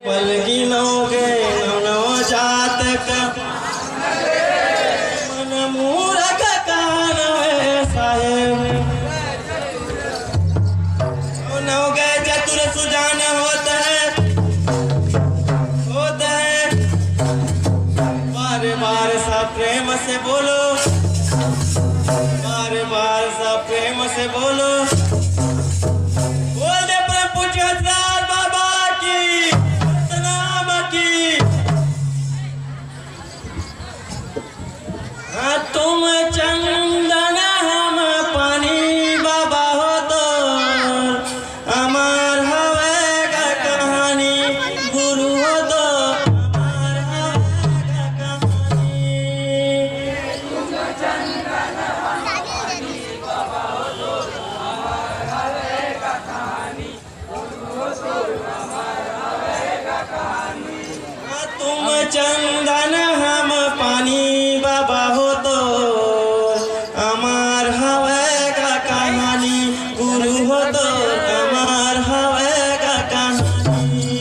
पलगिनोगे नवजात का मन मूरख कान साहेब नवगे चतुर सुजान होता है बार बार सा प्रेम से बोलो, बार बार सा प्रेम से बोलो। बोल दे प्रेम पूज्य हजरार बाबा की सलाम की। तुम चंदन हम पानी बाबा हो तो अमर हवेगा कहानी, गुरु हो तो अमर हवेगा कहानी। तुम चंदन हम पानी बाबा हो तो अमर हवेगा कहानी, गुरु हो तो अमर हवेगा कहानी। तुम चंदन हम पानी बाबा हो तो अमर हवेगा कहानी, गुरु हो तो अमर हवेगा कहानी।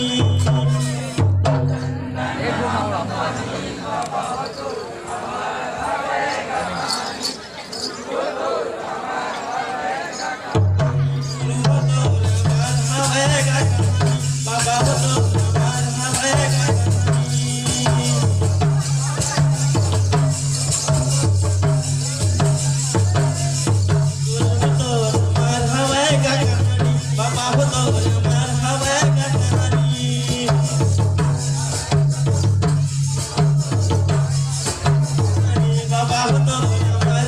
बाबा हो तो अमर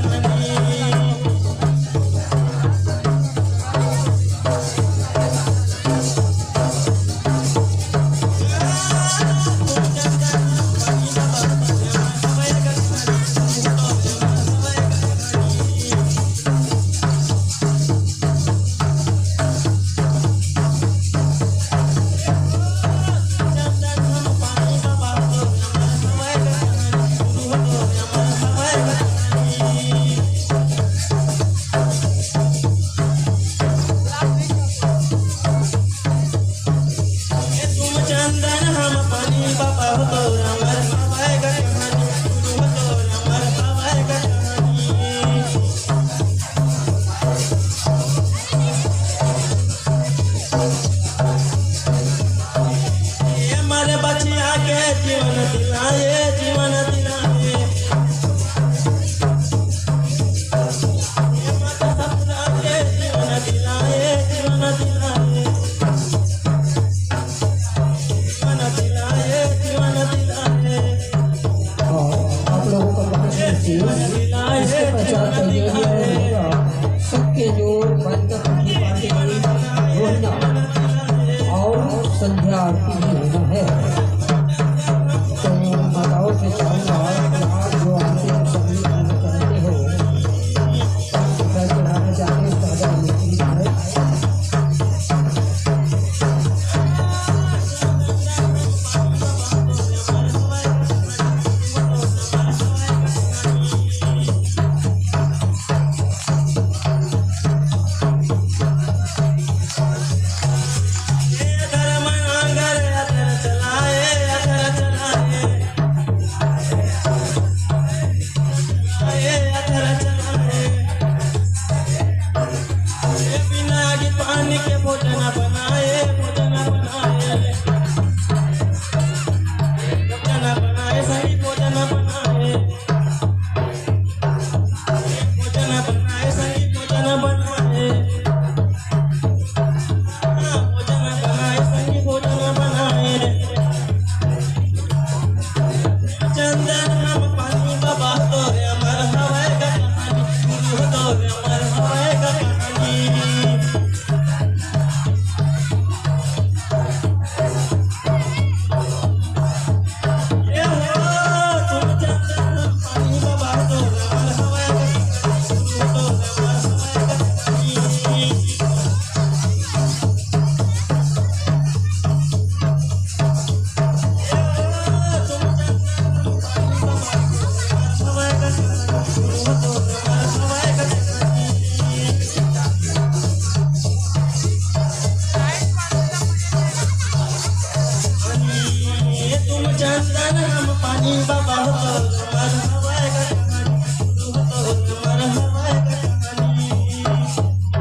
हवेगा जीवन दिलाए, जीवन दिलाए माता सपना के जीवन दिलाए, जीवन दिलाए जीवन दिलाए, जीवन दिलाए। आप लोगों को बहुत जीवन दिलाए, प्रचार करने होगा सबके जोर बंद होना और संध्या आरती होना है। माताओं से चाहूँगा आप जो आते हैं सभी करते हो चढ़ाने जाने ताजा मिट्टी है। पानी के भोजन बनाए, भोजन बनाए, भोजन बनाए, सही भोजन बनाए, भोजन बनाए, सही भोजन बनाए, भोजन बनाए, सही भोजन बनाए। चंदन हम पानी बाबा तो अमर हवेगा कहानी, गुरु तो अमर हवेगा कहानी। कहानी बाबा हो तो हमार हवाए का कहानी गुरु हो तो हमार हवाए का कहानी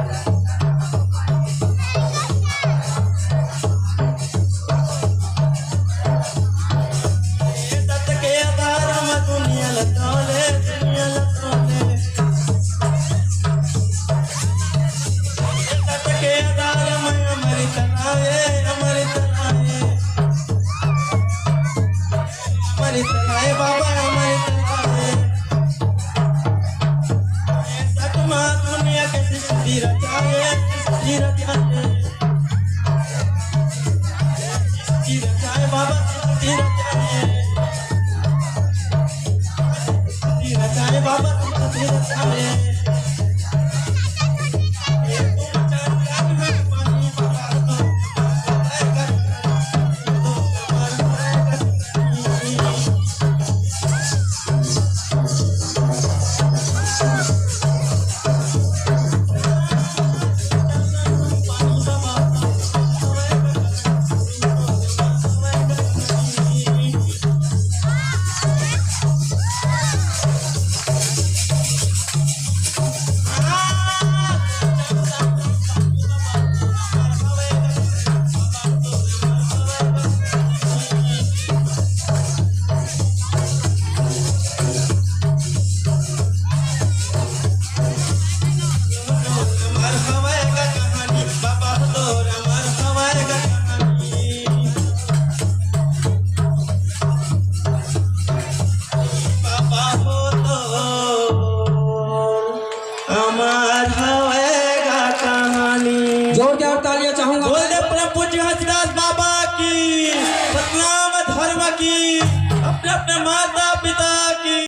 सत के आधार में दुनिया लतौले सत के आधार में अमर चलाए बाबा अमर चलाए सतमा दुनिया के सृष्टि रचाए सृष्टि रचाए सृष्टि रचाए बाबा सृष्टि रचाए सृष्टि रचाए बाबा सृष्टि रचाए जोरदार तालियां चाहूंगा बोल दे अपने पूज्य हंसदास बाबा की सतनाम धर्म की अपने अपने मार्ग